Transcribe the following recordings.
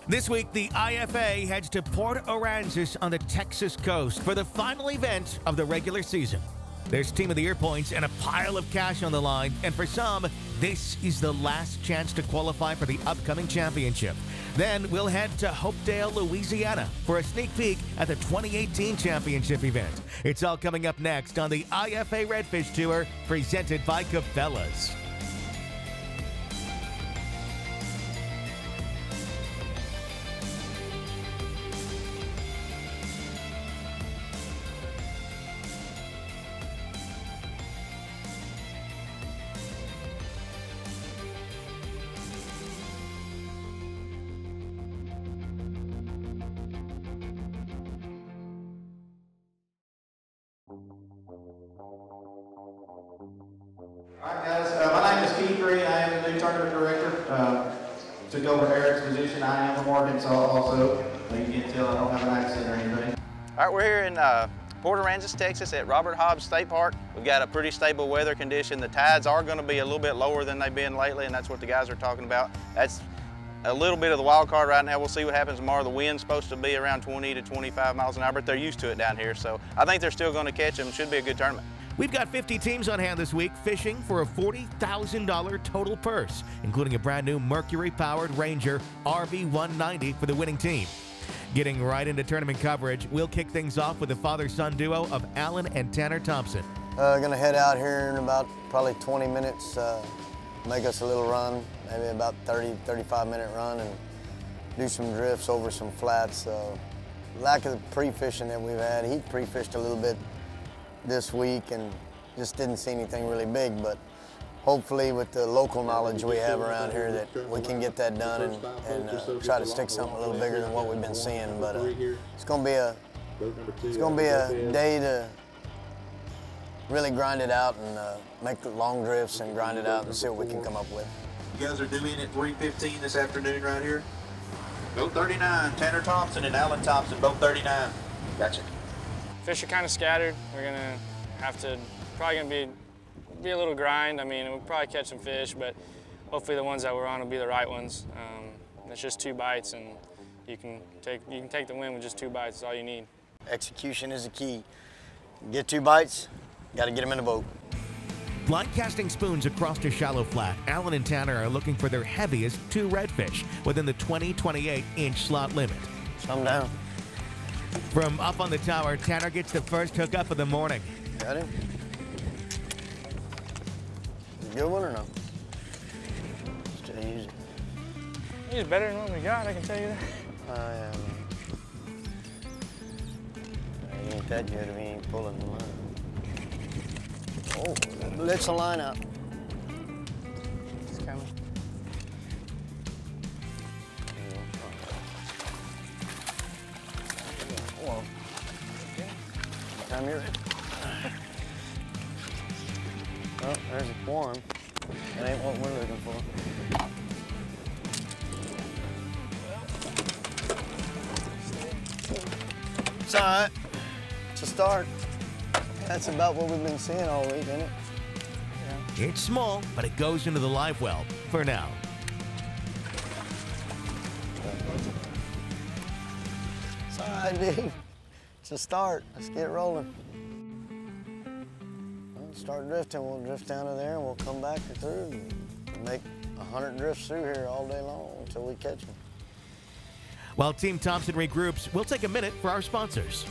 This week, the IFA heads to Port Aransas on the Texas coast for the final event of the regular season. There's Team of the Year points and a pile of cash on the line, and for some, this is the last chance to qualify for the upcoming championship. Then we'll head to Hopedale, Louisiana for a sneak peek at the 2018 championship event. It's all coming up next on the IFA Redfish Tour, presented by Cabelas. Alright guys, my name is Keith Reed. I am the new tournament director. Took over Eric's position. I am from Arkansas also. So you can't tell I don't have an accent or anything. Alright, we're here in Port Aransas, Texas at Robert Hobbs State Park. We've got a pretty stable weather condition. The tides are going to be a little bit lower than they've been lately, and that's what the guys are talking about. That's a little bit of the wild card right now. We'll see what happens tomorrow. The wind's supposed to be around 20 to 25 miles an hour, but they're used to it down here. So I think they're still going to catch them. Should be a good tournament. We've got 50 teams on hand this week fishing for a $40,000 total purse, including a brand new Mercury-powered Ranger RV190 for the winning team. Getting right into tournament coverage, we'll kick things off with the father-son duo of Alan and Tanner Thompson. Gonna head out here in about probably 20 minutes, make us a little run, maybe about 35-minute run, and do some drifts over some flats. Lack of the pre-fishing that we've had, he pre-fished a little bit this week and just didn't see anything really big, but hopefully with the local knowledge we have around here that we can get that done and try to stick something a little bigger than what we've been seeing. But it's gonna be a day to really grind it out and make the long drifts and grind it out and see what we can come up with. You guys are due in at 3:15 this afternoon right here. Boat 39, Tanner Thompson and Alan Thompson, boat 39. Gotcha. Fish are kind of scattered. We're gonna have to, probably gonna be a little grind. I mean, we'll probably catch some fish, but hopefully the ones that we're on will be the right ones. It's just 2 bites, and you can take the win with just 2 bites. That's all you need. Execution is the key. Get 2 bites, got to get them in the boat. Blind casting spoons across a shallow flat, Alan and Tanner are looking for their heaviest 2 redfish within the 20-28-inch slot limit. Come down. From up on the tower, Tanner gets the first hookup of the morning. Got him? Good one or no? Still use it. He's better than what we got, I can tell you that. Yeah, man. He ain't that good if he ain't pulling the line. Oh, let's the line out. It's coming. Whoa. Time you're ready. Oh, there's a one. That ain't what we're looking for. It's all right. It's a start. That's about what we've been seeing all week, isn't it? Yeah. It's small, but it goes into the live well for now. It's all right, dude. It's a start. Let's get rolling. We'll start drifting. We'll drift down to there, and we'll come back through and make 100 drifts through here all day long until we catch them. While Team Thompson regroups, we'll take a minute for our sponsors.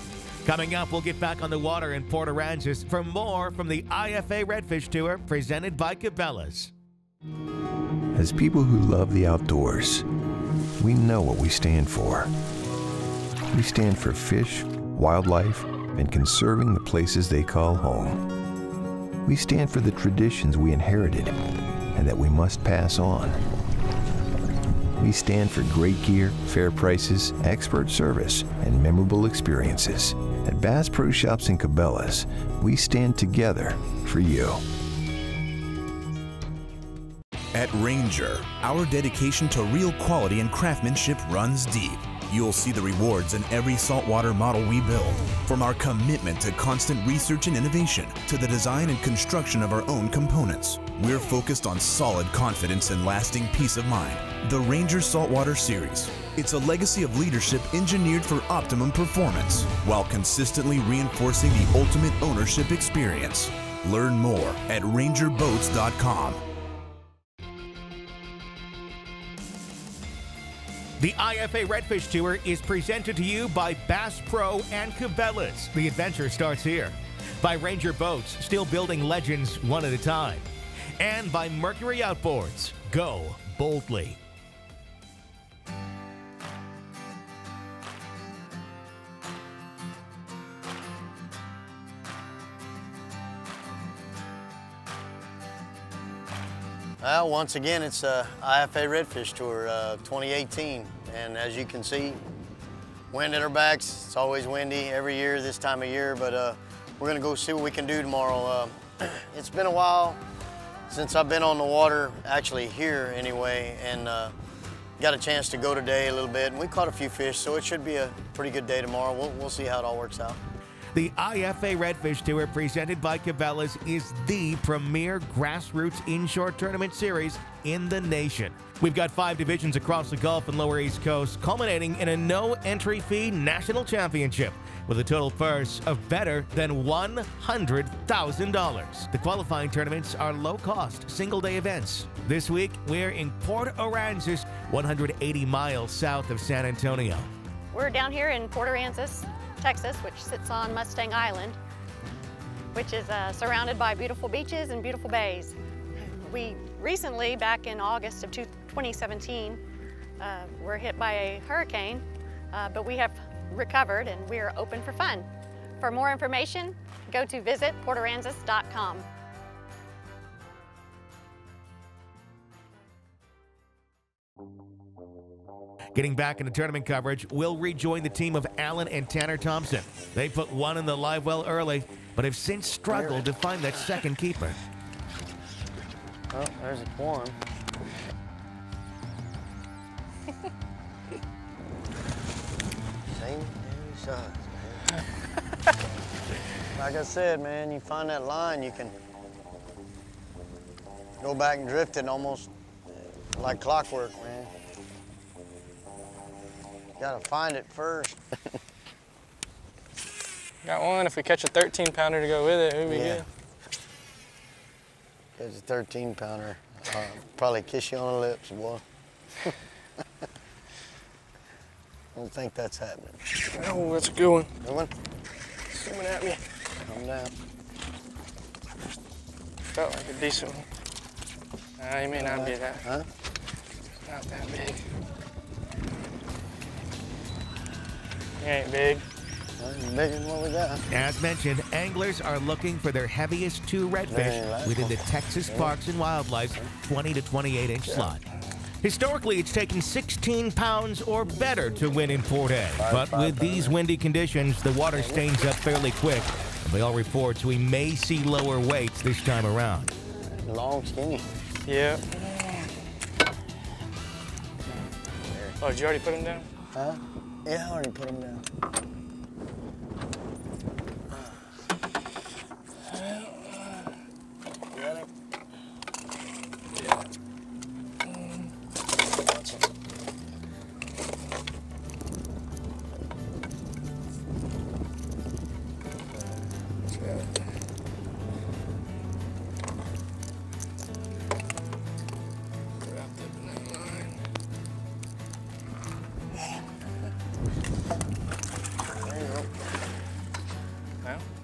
Coming up, we'll get back on the water in Port Aransas for more from the IFA Redfish Tour, presented by Cabelas. As people who love the outdoors, we know what we stand for. We stand for fish, wildlife, and conserving the places they call home. We stand for the traditions we inherited and that we must pass on. We stand for great gear, fair prices, expert service, and memorable experiences. At Bass Pro Shops and Cabelas, we stand together for you. At Ranger, our dedication to real quality and craftsmanship runs deep. You'll see the rewards in every saltwater model we build. From our commitment to constant research and innovation, to the design and construction of our own components, we're focused on solid confidence and lasting peace of mind. The Ranger Saltwater Series, It's a legacy of leadership engineered for optimum performance while consistently reinforcing the ultimate ownership experience. Learn more at rangerboats.com. The IFA Redfish Tour is presented to you by Bass Pro and Cabelas. The adventure starts here. By Ranger Boats, still building legends one at a time. And by Mercury Outboards. Go boldly. Well, once again, it's IFA Redfish Tour 2018, and as you can see, wind at our backs. It's always windy every year this time of year, but we're gonna go see what we can do tomorrow. It's been a while since I've been on the water, actually here anyway, and got a chance to go today a little bit, and we caught a few fish, so it should be a pretty good day tomorrow. We'll see how it all works out. The IFA Redfish Tour, presented by Cabelas, is the premier grassroots inshore tournament series in the nation. We've got 5 divisions across the Gulf and Lower East Coast, culminating in a no-entry fee national championship with a total purse of better than $100,000. The qualifying tournaments are low-cost, single-day events. This week, we're in Port Aransas, 180 miles south of San Antonio. We're down here in Port Aransas, Texas, which sits on Mustang Island, which is surrounded by beautiful beaches and beautiful bays. We recently, back in August of 2017, were hit by a hurricane, but we have recovered and we are open for fun. For more information, go to visit portaransas.com. Getting back into tournament coverage, we'll rejoin the team of Alan and Tanner Thompson. They put one in the live well early, but have since struggled to find that second keeper. Oh, there's one. Same size, man. Like I said, man, you find that line, you can go back and drift it almost like clockwork, man. Gotta find it first. Got one. If we catch a 13-pounder to go with it, it would be good. Catch a 13-pounder. Probably kiss you on the lips, boy. I don't think that's happening. Oh, that's a good one. Good one? Swimming at me. Calm down. Felt like a decent one. He may not be that. Huh? Not that big. He ain't big. Bigger than what we got. As mentioned, anglers are looking for their heaviest 2 redfish within the Texas Parks and Wildlife's 20 to 28-inch slot. Historically, it's taken 16 pounds or better to win in Port A. But with these windy conditions, the water stains up fairly quick. And by all reports, we may see lower weights this time around. Long, skinny. Yeah. Oh, did you already put him down? Huh? Yeah, I already put him down. Got him? Yeah.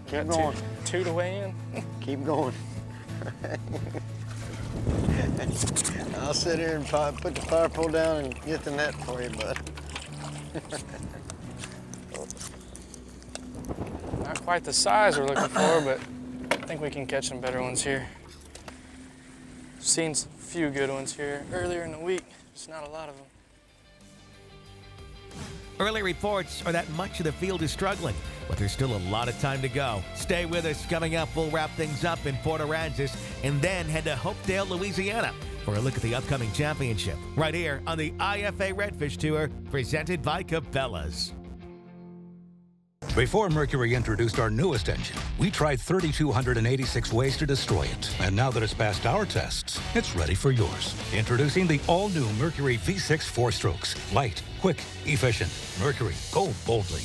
Keep going. Two to weigh in. Keep going. I'll sit here and put the fire pole down and get the net for you, bud. Not quite the size we're looking for, but I think we can catch some better ones here. Seen a few good ones here earlier in the week. Just not a lot of them. Early reports are that much of the field is struggling, but there's still a lot of time to go. Stay with us. Coming up, we'll wrap things up in Port Aransas and then head to Hopedale, Louisiana for a look at the upcoming championship right here on the IFA Redfish Tour, presented by Cabelas. Before Mercury introduced our newest engine, we tried 3,286 ways to destroy it. And now that it's passed our tests, it's ready for yours. Introducing the all-new Mercury V6 4-strokes. Light, quick, efficient. Mercury, go boldly.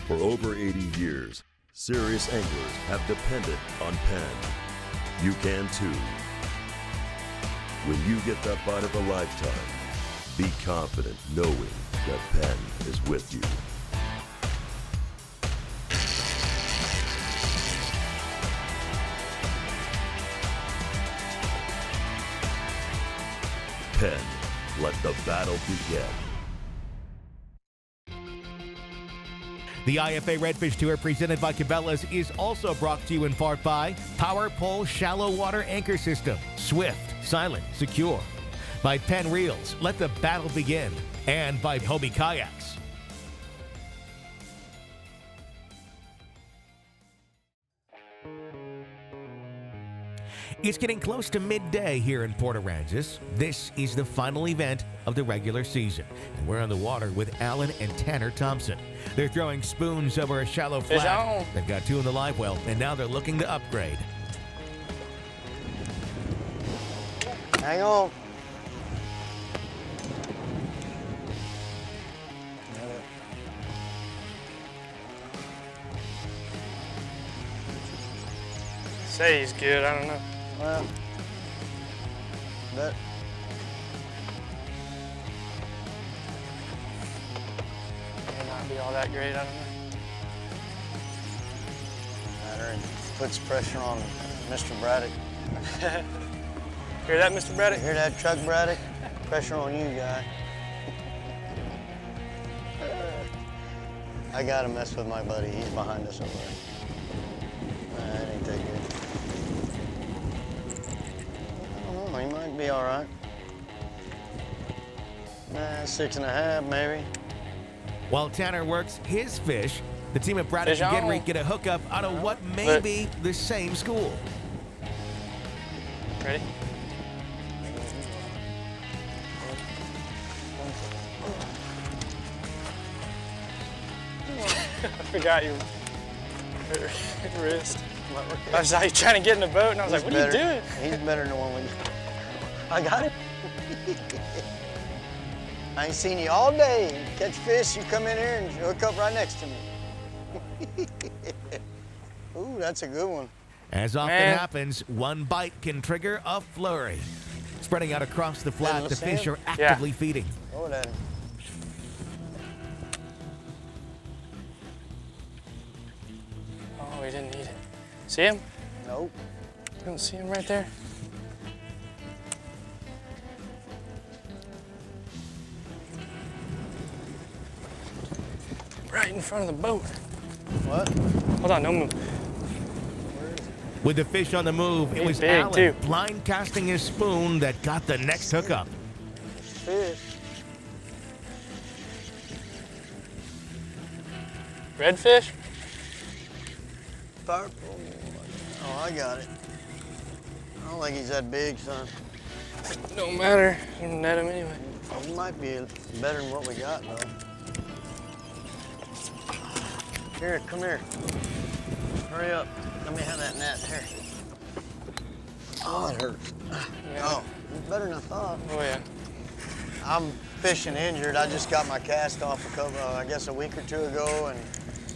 For over 80 years, serious anglers have depended on Penn. You can too. When you get that bite of a lifetime, be confident knowing that Penn is with you. Penn, let the battle begin. The IFA Redfish Tour presented by Cabelas is also brought to you in part by Power Pole Shallow Water Anchor System. Swift, silent, secure. By Penn Reels, let the battle begin. And by Hobie Kayaks. It's getting close to midday here in Port Aransas. This is the final event of the regular season. And we're on the water with Alan and Tanner Thompson. They're throwing spoons over a shallow flat. They've got 2 in the live well, and now they're looking to upgrade. Hang on. Say he's good, I don't know. Well, that may not be all that great, I don't know. matter and puts pressure on Mr. Braddock. Hear that, Mr. Braddock? Hear that, Chuck Braddock? Pressure on you, guy. I gotta mess with my buddy. He's behind us over there. That ain't that good. I don't know, he might be all right. 6.5, maybe. While Tanner works his fish, the team at Braddock and Genry get a hookup out of what may be the same school. Ready? I forgot your wrist. I was like trying to get in the boat, and I was like, "What are you doing?" He's better than the one we. I got it. I ain't seen you all day. Catch fish, you come in here and hook up right next to me. Ooh, that's a good one. As often happens, one bite can trigger a flurry. Spreading out across the flat, the fish are actively feeding. Go at him. Oh, we didn't need it. See him? Nope. You don't see him right there? Right in front of the boat. What? Hold on, don't move. With the fish on the move, it was Alan blind casting his spoon that got the next hookup. Fish. Redfish? Purple. Oh, I got it. I don't think he's that big, son. Don't matter. You can net him anyway. He might be better than what we got, though. Here, come here. Hurry up. Let me have that net. Here. Oh, it hurts. Oh, it's better than I thought. Oh, yeah. I'm fishing injured. I just got my cast off a couple, I guess a week or two ago, and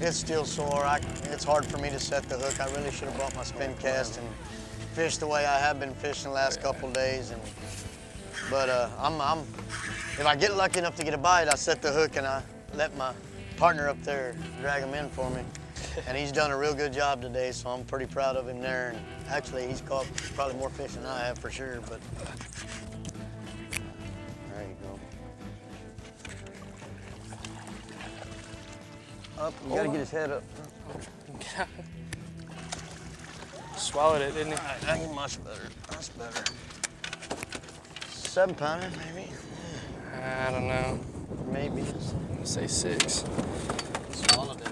it's still sore. It's hard for me to set the hook. I really should have brought my spin cast and fished the way I have been fishing the last couple days. But if I get lucky enough to get a bite, I set the hook and I let my partner up there drag him in for me. And he's done a real good job today, so I'm pretty proud of him there. And actually, he's caught probably more fish than I have for sure, but there you go. Up, you gotta get his head up. Swallowed it, didn't he? All right, that's much better. That's better. 7-pounder, maybe? I don't know. Maybe. I'm gonna say 6. Swallowed it.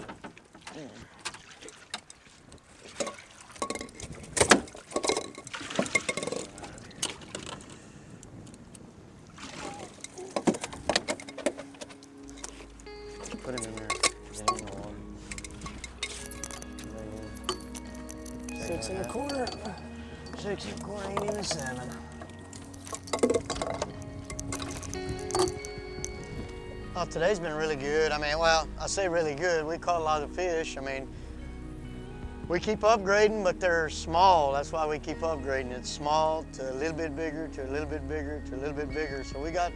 Put him in there. Get him in the water. 6 1/4. 6 1/4 ain't even 7. Well, today's been really good. I mean, well, I say really good. We caught a lot of fish. I mean, we keep upgrading, but they're small. That's why we keep upgrading. It's small to a little bit bigger, to a little bit bigger, to a little bit bigger. So we got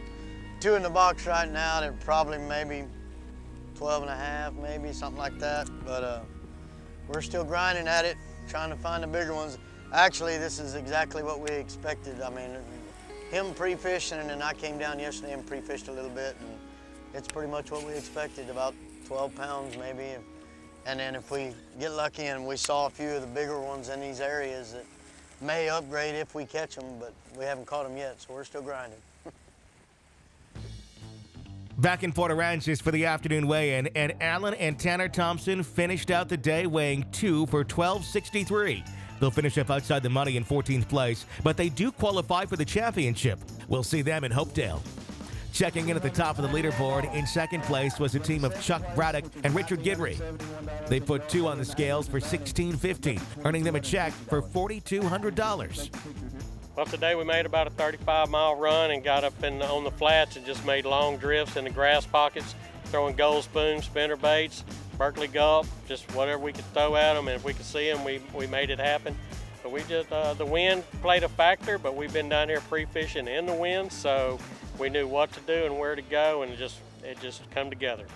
2 in the box right now that probably maybe 12 1/2, maybe something like that. But we're still grinding at it, trying to find the bigger ones. Actually, this is exactly what we expected. I mean, him pre-fishing, and then I came down yesterday and pre-fished a little bit, and it's pretty much what we expected, about 12 pounds maybe. And then if we get lucky and we saw a few of the bigger ones in these areas that may upgrade if we catch them, but we haven't caught them yet, so we're still grinding. Back in Port Aransas for the afternoon weigh-in, and Alan and Tanner Thompson finished out the day weighing 2 for 12.63. They'll finish up outside the money in 14th place, but they do qualify for the championship. We'll see them in Hopedale. Checking in at the top of the leaderboard, in second place was a team of Chuck Braddock and Richard Gidry. They put 2 on the scales for $16.50, earning them a check for $4,200. Well, today we made about a 35-mile run and got up on the flats and just made long drifts in the grass pockets, throwing gold spoons, spinner baits, Berkeley Gulp, just whatever we could throw at them, and if we could see them, we made it happen. But we just, the wind played a factor, but we've been down here pre-fishing in the wind, so we knew what to do and where to go, and it just come together.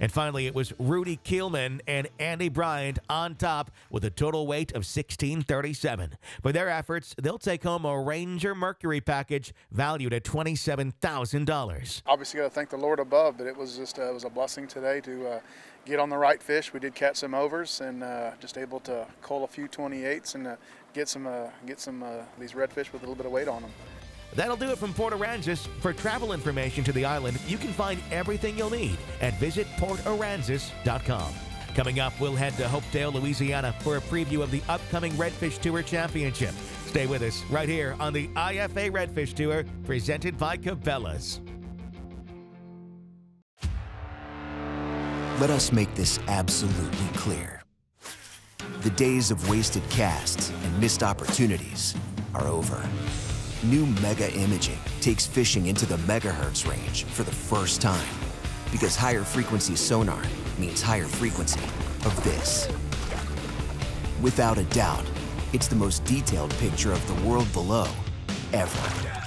And finally, it was Rudy Keelman and Andy Bryant on top with a total weight of 1637. For their efforts, they'll take home a Ranger Mercury package valued at $27,000. Obviously, got to thank the Lord above, but it was just it was a blessing today to get on the right fish. We did catch some overs and just able to cull a few 28s and get some these redfish with a little bit of weight on them. That'll do it from Port Aransas. For travel information to the island, you can find everything you'll need at visitportaransas.com. Coming up, we'll head to Hopedale, Louisiana for a preview of the upcoming Redfish Tour Championship. Stay with us right here on the IFA Redfish Tour, presented by Cabelas. Let us make this absolutely clear. The days of wasted casts and missed opportunities are over. New Mega Imaging takes fishing into the megahertz range for the first time, because higher frequency sonar means higher frequency of this. Without a doubt, it's the most detailed picture of the world below ever.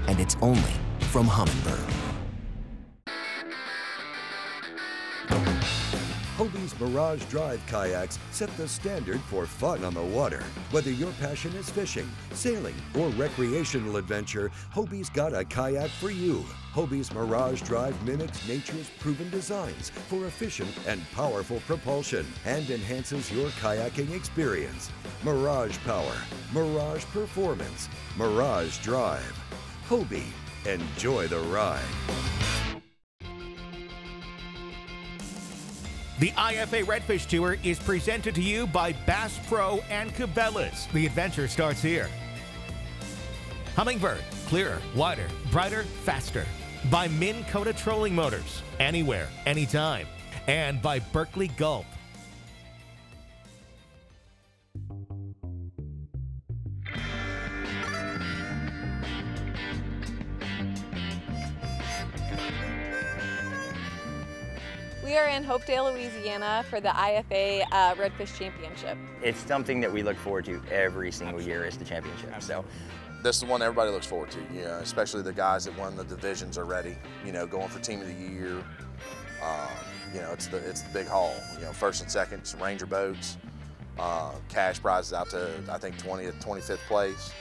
And it's only from Humminbird. Hobie's Mirage Drive kayaks set the standard for fun on the water. Whether your passion is fishing, sailing, or recreational adventure, Hobie's got a kayak for you. Hobie's Mirage Drive mimics nature's proven designs for efficient and powerful propulsion and enhances your kayaking experience. Mirage Power, Mirage Performance, Mirage Drive. Hobie, enjoy the ride. The IFA Redfish Tour is presented to you by Bass Pro and Cabelas. The adventure starts here. Humminbird, clearer, wider, brighter, faster. By Minn Kota Trolling Motors, anywhere, anytime. And by Berkeley Gulp. We are in Hopedale, Louisiana for the IFA Redfish Championship. It's something that we look forward to every single year is the championship. So this is the one everybody looks forward to, you know, especially the guys that won the divisions already, you know, going for team of the year. You know, it's the big haul, you know, first and second, some Ranger boats, cash prizes out to, I think, 20th, 25th place.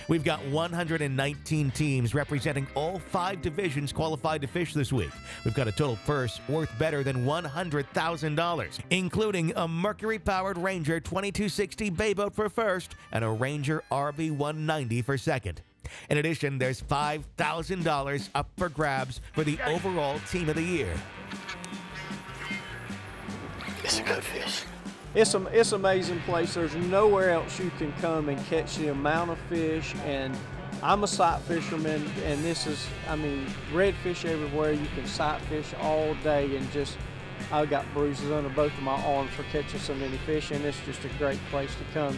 We've got 119 teams representing all 5 divisions qualified to fish this week. We've got a total purse worth better than $100,000, including a Mercury-powered Ranger 2260 bay boat for first and a Ranger RB 190 for second. In addition, there's $5,000 up for grabs for the overall team of the year. It's a good fish. It's an amazing place. There's nowhere else you can come and catch the amount of fish, and I'm a sight fisherman, and this is, I mean, redfish everywhere. You can sight fish all day, and just, I've got bruises under both of my arms for catching so many fish, and it's just a great place to come.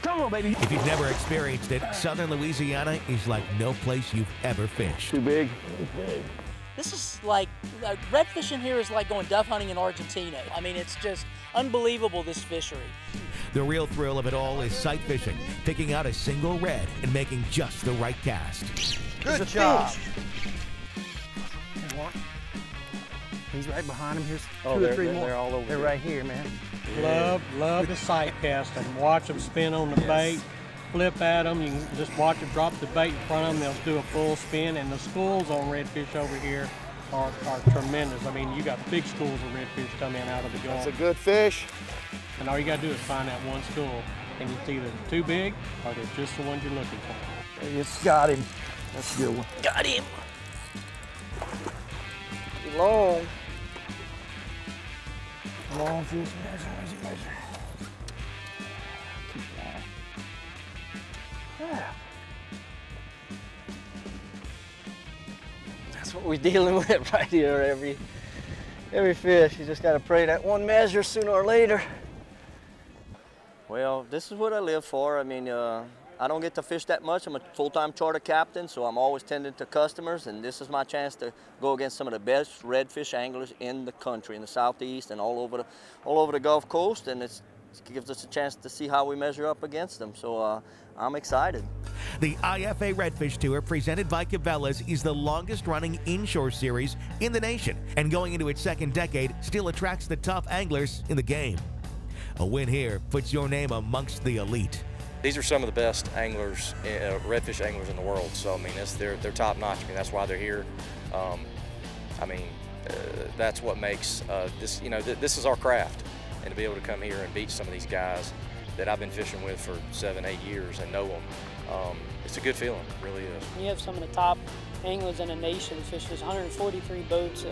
Come on, baby. If you've never experienced it, southern Louisiana is like no place you've ever fished. Too big? This is like, red fishing here is like going dove hunting in Argentina. I mean, it's just unbelievable, this fishery. The real thrill of it all is sight fishing, picking out a single red and making just the right cast. Good job. He's right behind him. Here's Oh, two or three more. They're all over They're here. right here, man. Love to sight cast them. Watch them spin on the bait, flip at them. You can just watch them drop the bait in front of them. They'll do a full spin, and the schools on redfish over here are tremendous. I mean, you got big schools of redfish come in out of the Gulf. That's a good fish. And all you got to do is find that one school, and it's either too big or they're just the ones you're looking for. It's got him. That's a good one. Got him. Long. Long fish, measure. Keep going. Yeah. That's what we're dealing with right here. Every fish, you just got to pray that one measure sooner or later. Well, this is what I live for. I mean, I don't get to fish that much. I'm a full-time charter captain, so I'm always tending to customers, and this is my chance to go against some of the best redfish anglers in the country, in the Southeast and all over the Gulf Coast, and it gives us a chance to see how we measure up against them. So I'm excited. The IFA Redfish Tour, presented by Cabelas, is the longest-running inshore series in the nation, and going into its second decade, still attracts the top anglers in the game. A win here puts your name amongst the elite. These are some of the best anglers, redfish anglers in the world. So I mean, they're top notch. I mean, that's why they're here. That's what makes this. You know, this is our craft, and to be able to come here and beat some of these guys that I've been fishing with for 7, 8 years and know them, it's a good feeling. It really is. You have some of the top anglers in the nation fishes 143 boats.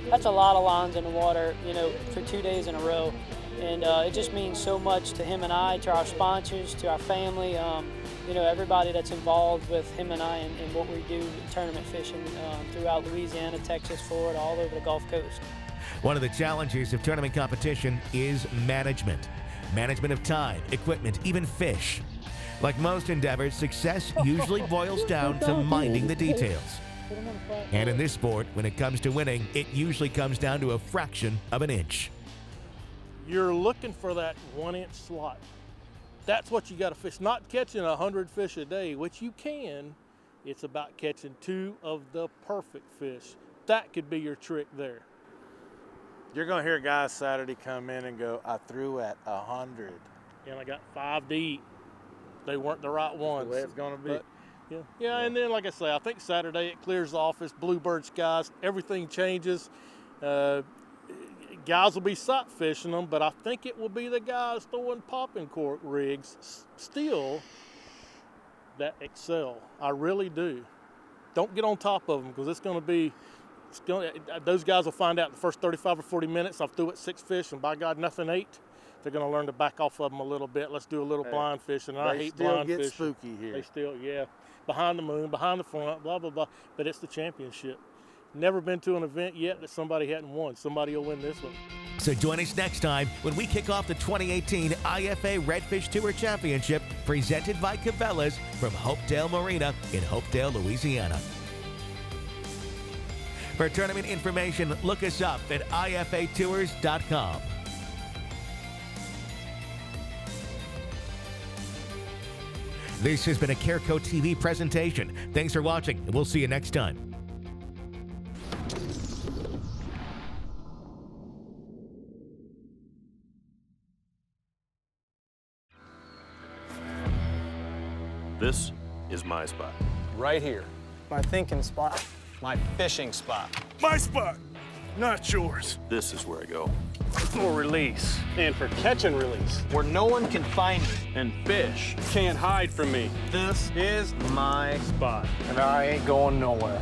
That's a lot of lines in the water, you know, for 2 days in a row. And it just means so much to him and I, to our sponsors, to our family, you know, everybody that's involved with him and I and what we do tournament fishing throughout Louisiana, Texas, Florida, all over the Gulf Coast. One of the challenges of tournament competition is management. Management of time, equipment, even fish. Like most endeavors, success usually boils down to minding the details. And in this sport, when it comes to winning, it usually comes down to a fraction of an inch. You're looking for that 1-inch slot. That's what you got to fish. Not catching 100 fish a day, which you can. It's about catching 2 of the perfect fish. That could be your trick there. You're going to hear guys Saturday come in and go, I threw at 100. And I got 5 to eat. They weren't the right ones. That's the way it's going to be. But, yeah, and then like I say, I think Saturday it clears off. It's bluebird skies. Everything changes. Guys will be sight fishing them, but I think it will be the guys throwing popping cork rigs still that excel. I really do. Don't get on top of them, because those guys will find out the first 35 or 40 minutes I've threw at 6 fish and by God nothing ate. They're going to learn to back off of them a little bit. Let's do a little blind fishing. And I hate blind fishing. They still get spooky here. They still, yeah. Behind the moon, behind the front, blah, blah, blah. But it's the championship. Never been to an event yet that somebody hadn't won. Somebody will win this one. So join us next time when we kick off the 2018 IFA Redfish Tour Championship, presented by Cabelas from Hopedale Marina in Hopedale, Louisiana. For tournament information, look us up at ifatours.com. This has been a Careco TV presentation. Thanks for watching, and we'll see you next time. This is my spot. Right here. My thinking spot. My fishing spot. My spot, not yours. This is where I go. For release. And for catch and release. Where no one can find me. And fish can't hide from me. This is my spot. And I ain't going nowhere.